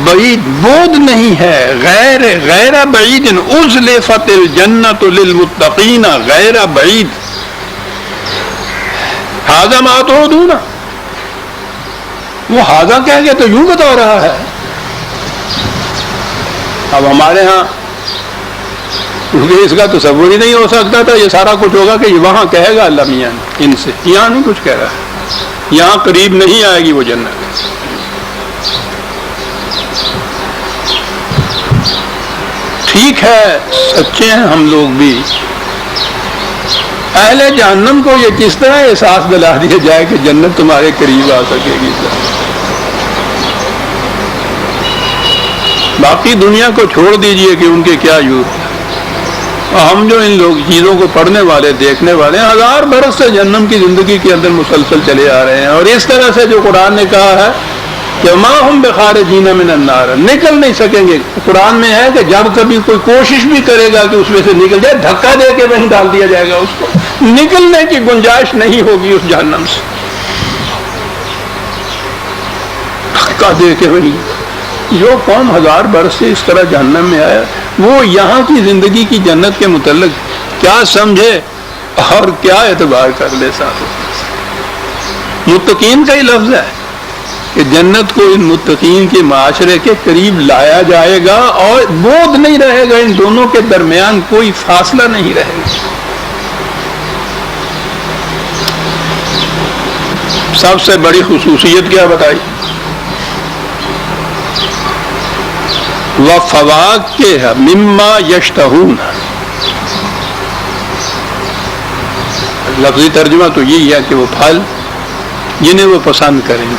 بعید بود نہیں ہے، غیر بعید ازلفت الجنت للمتقین غیر بعید، ھذا ما توعدون، وہ ھذا کہہ کے تو یوں بتا رہا ہے۔ اب ہمارے ہاں کیونکہ اس کا تصور ہی نہیں ہو سکتا تھا، یہ سارا کچھ ہوگا کہ وہاں کہے گا اللہ میاں ان سے، یہاں نہیں کچھ کہہ رہا ہے، یہاں قریب نہیں آئے گی وہ جنت۔ ٹھیک ہے سچے ہیں ہم لوگ بھی، اہل جہنم کو یہ کس طرح احساس دلا دیا جائے کہ جنت تمہارے قریب آ سکے گی۔ باقی دنیا کو چھوڑ دیجئے کہ ان کے کیا یور، ہم جو ان لوگ چیزوں کو پڑھنے والے دیکھنے والے ہیں، 1000 برس سے جہنم کی زندگی کے اندر مسلسل چلے آ رہے ہیں، اور اس طرح سے جو قرآن نے کہا ہے کہ ما ہم بخارجین من النار، نکل نہیں سکیں گے۔ قرآن میں ہے کہ جب کبھی کوئی کوشش بھی کرے گا کہ اس میں سے نکل جائے، دھکا دے کے وہیں ڈال دیا جائے گا، اس کو نکلنے کی گنجائش نہیں ہوگی اس جہنم سے، دھکا دے کے وہیں۔ جو قوم 1000 برس سے اس طرح جہنم میں آیا، وہ یہاں کی زندگی کی جنت کے متعلق کیا سمجھے اور کیا اعتبار کر لے ساتھ۔ متقین کا ہی لفظ ہے کہ جنت کو ان متقین کے معاشرے کے قریب لایا جائے گا، اور بودھ نہیں رہے گا، ان دونوں کے درمیان کوئی فاصلہ نہیں رہے گا۔ سب سے بڑی خصوصیت کیا بتائی؟ وَفَوَاكِهَ مِمَّا يَشْتَهُونَ، لفظی ترجمہ تو یہی ہے کہ وہ پھل جنہیں وہ پسند کریں گے۔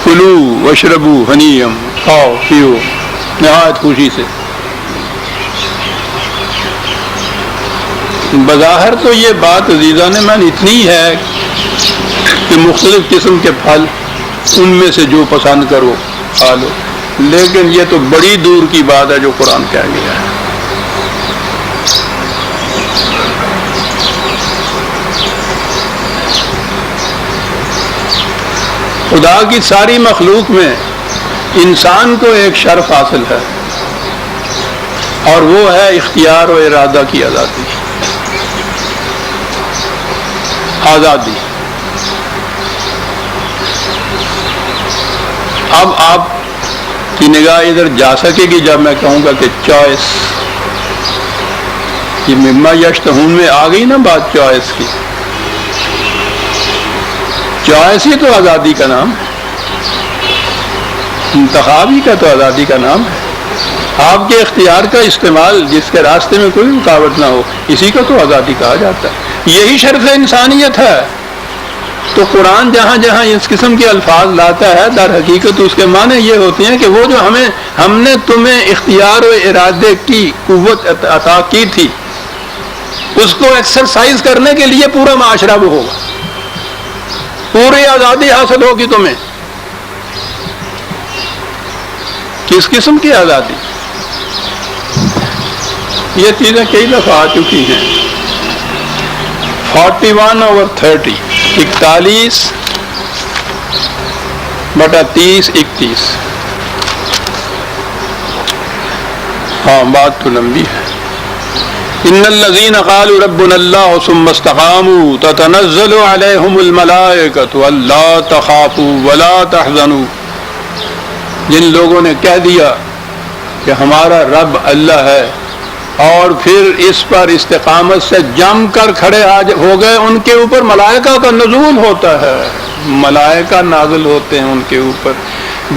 کلو واشربو ہنیم، کھاؤ پیو نہایت خوشی سے۔ بظاہر تو یہ بات عزیزان من اتنی ہے کہ مختلف قسم کے پھل ان میں سے جو پسند کرو کھا لو، لیکن یہ تو بڑی دور کی بات ہے جو قرآن کہہ گیا ہے۔ خدا کی ساری مخلوق میں انسان کو ایک شرف حاصل ہے، اور وہ ہے اختیار و ارادہ کی آزادی۔ آزادی۔ اب آپ کی نگاہ ادھر جا سکے گی جب میں کہوں گا کہ چوائس، یہ مما یشتہون میں آ گئی نا بات چوائس کی۔ چوائس ہی تو آزادی کا نام ہے، انتخاب ہی کا تو آزادی کا نام ہے۔ آپ کے اختیار کا استعمال جس کے راستے میں کوئی رکاوٹ نہ ہو، اسی کو تو آزادی کہا جاتا ہے، یہی شرف انسانیت ہے۔ تو قرآن جہاں جہاں اس قسم کے الفاظ لاتا ہے، در حقیقت اس کے معنی یہ ہوتے ہیں کہ وہ جو ہم نے تمہیں اختیار و ارادے کی قوت عطا کی تھی، اس کو ایکسرسائز کرنے کے لیے پورا معاشرہ وہ ہوگا، پوری آزادی حاصل ہوگی تمہیں۔ کس قسم کی آزادی؟ یہ چیزیں کئی دفعہ آ چکی ہیں۔ 41/30 41/30 ہاں بات تو لمبی ہے۔ ان الذين قالوا ربنا الله ثم استقاموا تتنزل عليهم الملائكة الا تخافوا ولا تحزنوا، جن لوگوں نے کہہ دیا کہ ہمارا رب اللہ ہے اور پھر اس پر استقامت سے جم کر کھڑے ہو گئے، ان کے اوپر ملائکہ کا نزول ہوتا ہے، ملائکہ نازل ہوتے ہیں ان کے اوپر،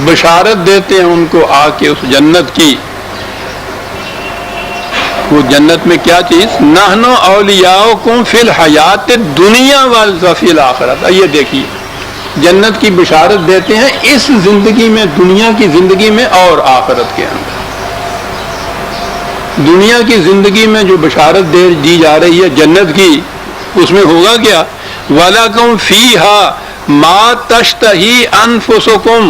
بشارت دیتے ہیں ان کو آ کے اس جنت کی۔ وہ جنت میں کیا چیز؟ نحن اولیاؤکم فی الحیات الدنیا وفی الآخرۃ۔ یہ دیکھیے جنت کی بشارت دیتے ہیں اس زندگی میں، دنیا کی زندگی میں اور آخرت کے اندر۔ دنیا کی زندگی میں جو بشارت دی جا رہی ہے جنت کی، اس میں ہوگا کیا؟ وَلَكُمْ فِيهَا مَا تَشْتَهِي أَنفُسُكُمْ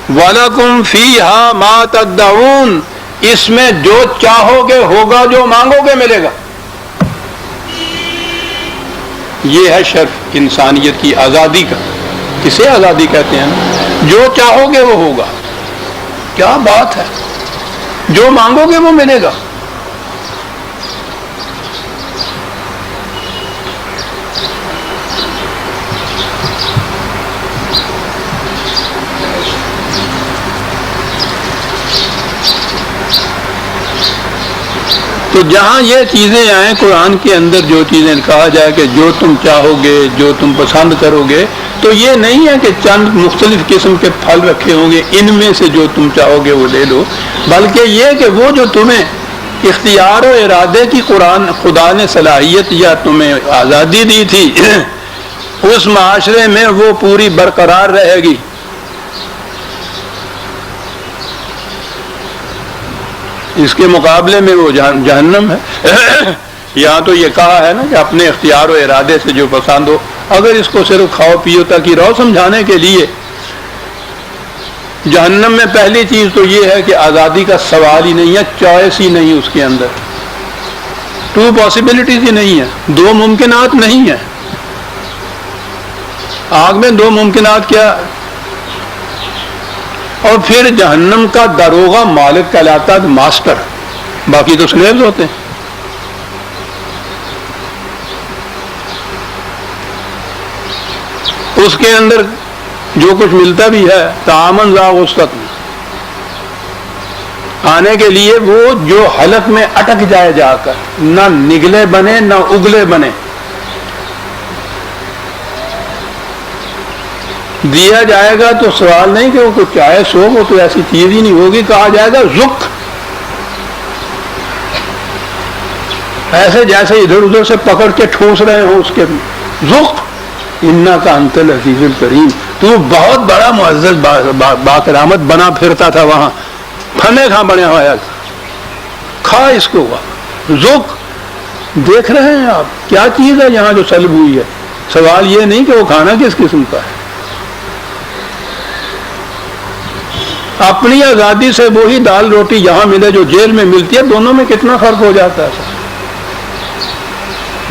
وَلَكُمْ فِيهَا مَا تَدَّعُونَ، اس میں جو چاہو گے ہوگا، جو مانگو گے ملے گا۔ یہ ہے شرف انسانیت کی آزادی کا۔ کسے آزادی کہتے ہیں؟ جو چاہو گے وہ ہوگا، کیا بات ہے، جو مانگو گے وہ ملے گا. تو جہاں یہ چیزیں آئیں قرآن کے اندر، جو چیزیں کہا جائے کہ جو تم چاہو گے، جو تم پسند کرو گے، تو یہ نہیں ہے کہ چند مختلف قسم کے پھل رکھے ہوں گے، ان میں سے جو تم چاہو گے وہ لے لو، بلکہ یہ کہ وہ جو تمہیں اختیار و ارادے کی قرآن خدا نے صلاحیت یا تمہیں آزادی دی تھی اس معاشرے میں وہ پوری برقرار رہے گی. اس کے مقابلے میں وہ جہنم ہے. یہاں تو یہ کہا ہے نا کہ اپنے اختیار و ارادے سے جو پسند ہو. اگر اس کو صرف کھاؤ پیو تک ہی رہو سمجھانے کے لیے، جہنم میں پہلی چیز تو یہ ہے کہ آزادی کا سوال ہی نہیں ہے، چوائس ہی نہیں اس کے اندر، 2 پاسبلٹیز ہی نہیں ہے، 2 ممکنات نہیں ہیں. آگ میں 2 ممکنات کیا؟ اور پھر جہنم کا داروغہ مالک کہلاتا ہے، ماسٹر، باقی تو سلیبز ہوتے ہیں. اس کے اندر جو کچھ ملتا بھی ہے تعامن ذا غصت میں آنے کے لیے، وہ جو حلق میں اٹک جائے جا کر، نہ نگلے بنے نہ اگلے بنے، دیا جائے گا تو سوال نہیں کہ وہ کچھ چائس ہو، وہ تو ایسی چیز ہی نہیں ہوگی. کہا جائے گا ذق، ایسے جیسے ادھر ادھر سے پکڑ کے ٹھوس رہے ہوں اس کے، ذق انا کا انت العزیز الکریم، تو بہت بڑا معزز باکرامت بنا پھرتا تھا وہاں، کھانے کھاں بنے ہوا، کھا اس کو. ذق، دیکھ رہے ہیں آپ کیا چیز ہے یہاں جو سلب ہوئی ہے. سوال یہ نہیں کہ وہ کھانا کس قسم کا ہے. اپنی آزادی سے وہی دال روٹی یہاں ملے جو جیل میں ملتی ہے، دونوں میں کتنا فرق ہو جاتا ہے.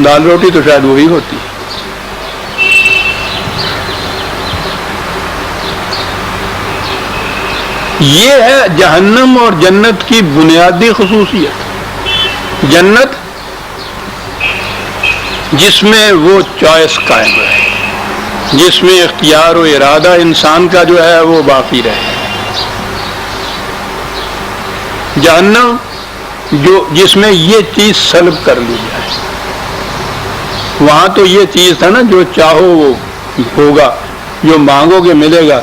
دال روٹی تو شاید وہی ہوتی ہے. یہ ہے جہنم اور جنت کی بنیادی خصوصیت. جنت جس میں وہ چوائس قائم رہے، جس میں اختیار و ارادہ انسان کا جو ہے وہ باقی رہے. جہنم جس میں یہ چیز سلب کر لی جائے. وہاں تو یہ چیز تھا نا، جو چاہو وہ ہوگا، جو مانگو گے ملے گا.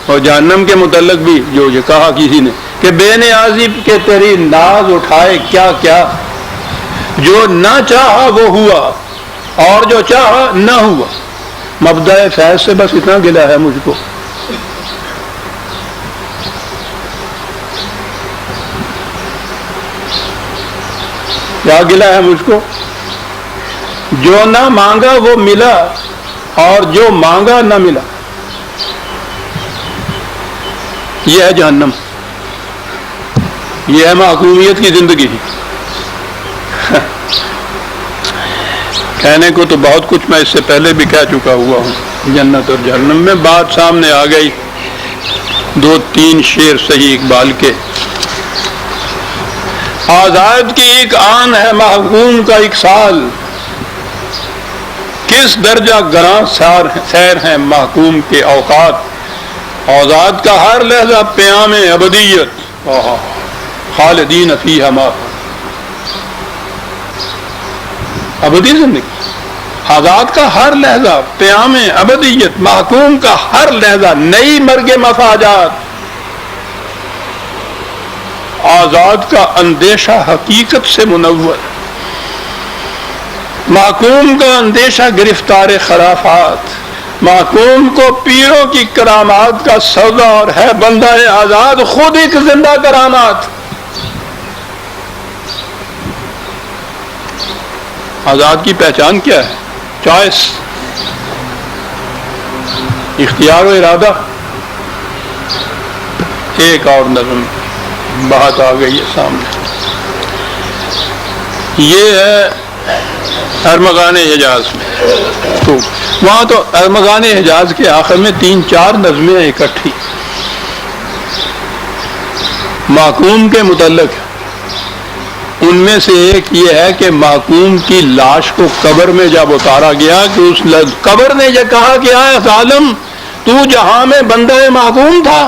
اور جہنم کے متعلق بھی جو یہ کہا کسی نے کہ بے نیازی کے تیری ناز اٹھائے کیا کیا، جو نہ چاہا وہ ہوا اور جو چاہا نہ ہوا. مبدأ فیض سے بس اتنا گلہ ہے مجھ کو. کیا گلہ ہے مجھ کو؟ جو نہ مانگا وہ ملا اور جو مانگا نہ ملا. یہ ہے جہنم، یہ ہے محکومیت کی زندگی. کہنے کو تو بہت کچھ میں اس سے پہلے بھی کہہ چکا ہوا ہوں جنت اور جہنم میں. بات سامنے آ گئی. 2-3 شعر صحیح اقبال کے. آزاد کی ایک آن ہے محکوم کا ایک سال، کس درجہ گراں سیر ہیں محکوم کے اوقات. آزاد کا ہر لحظہ پیام ابدیت، خالدین فیہا ما، ابدی زندگی. آزاد کا ہر لحظہ پیام ابدیت، محکوم کا ہر لحظہ نئی مرگ مفاجات. آزاد کا اندیشہ حقیقت سے منور، محکوم کا اندیشہ گرفتار خرافات. محکوم کو پیروں کی کرامات کا سودا، اور ہے بندہ آزاد خود ایک زندہ کرامات. آزاد کی پہچان کیا ہے؟ چوائس، اختیار و ارادہ. ایک اور نظم بات آ گئی ہے سامنے، یہ ہے ارمغان حجاز میں. تو وہاں تو ارمغان حجاز کے آخر میں 3-4 نظمیں اکٹھی. محکوم کے متعلق ان میں سے ایک یہ ہے کہ محکوم کی لاش کو قبر میں جب اتارا گیا کہ اس قبر نے یہ کہا کہ اے ظالم تو جہاں میں بندہ محکوم تھا.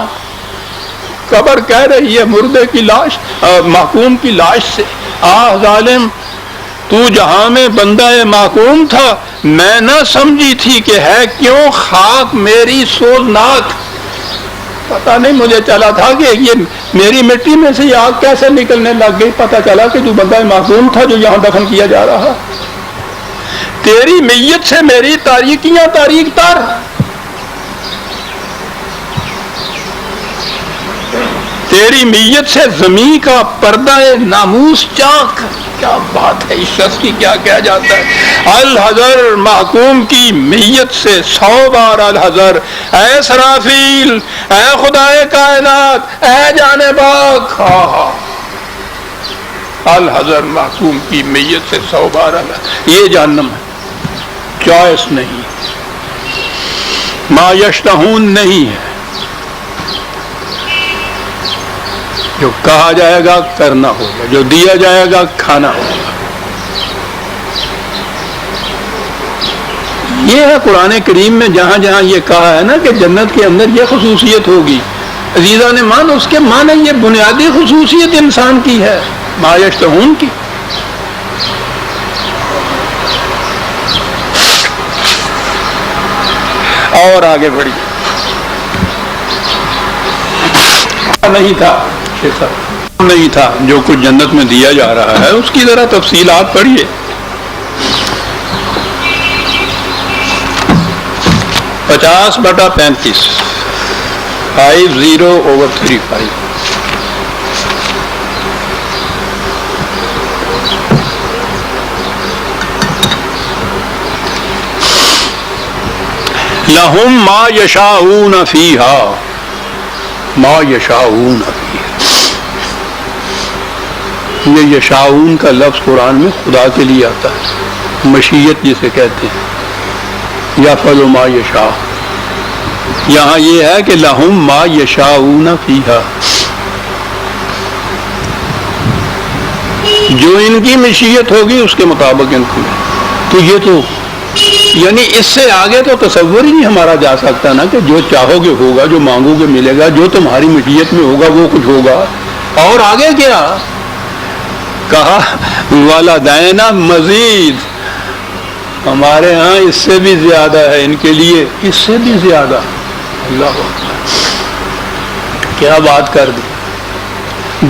قبر کہہ رہی ہے مردے کی لاش محکوم کی لاش سے ظالم تو جہاں میں بندہ محکوم تھا میں نہ سمجھی تھی کہ ہے کیوں خاک میری سوزناک. پتا نہیں مجھے چلا تھا کہ یہ میری مٹی میں سے یہ آگ کیسے نکلنے لگ گئی. پتا چلا کہ جو بندہ معصوم تھا جو یہاں دفن کیا جا رہا. تیری میت سے میری تاریکیاں تاریک تر. تیری میت سے زمین کا پردہ ناموس چاک. کیا بات ہے اس شخص کی, کیا کہا جاتا ہے. الحذر محکوم کی میت سے 100 بار الحذر. اے سرافیل, اے خدائے کائنات, اے جان باک. الحذر محکوم کی میت سے 100 بار الحذر. یہ جہنم ہے, چوائس نہیں, ما یشتہون نہیں ہے. جو کہا جائے گا کرنا ہوگا, جو دیا جائے گا کھانا ہوگا. یہ ہے قرآن کریم میں جہاں جہاں یہ کہا ہے نا کہ جنت کے اندر یہ خصوصیت ہوگی. عزیزان مان اس کے معنی یہ بنیادی خصوصیت انسان کی ہے, ما یشتہون کی. اور آگے بڑھی نہیں تھا نہیں تھا جو کچھ جنت میں دیا جا رہا ہے اس کی ذرا تفصیلات پڑھیے. 50/35 50/35 لہم ما یشاؤون فیہا ما یشاؤون فیہا. یہ یشاؤون کا لفظ قرآن میں خدا کے لیے آتا ہے, مشیت جسے کہتے ہیں, یفعل ما یشاء. یہاں یہ ہے کہ لہم ما یشاؤون فیہا, جو ان کی مشیت ہوگی اس کے مطابق ان کو. تو یہ تو یعنی اس سے آگے تو تصور ہی نہیں ہمارا جا سکتا نا کہ جو چاہو گے ہوگا, جو مانگو گے ملے گا, جو تمہاری مشیت میں ہوگا وہ کچھ ہوگا. اور آگے کیا کہا, والدینا مزید, ہمارے ہاں اس سے بھی زیادہ ہے ان کے لیے, اس سے بھی زیادہ. اللہ اکبر, کیا بات کر دی.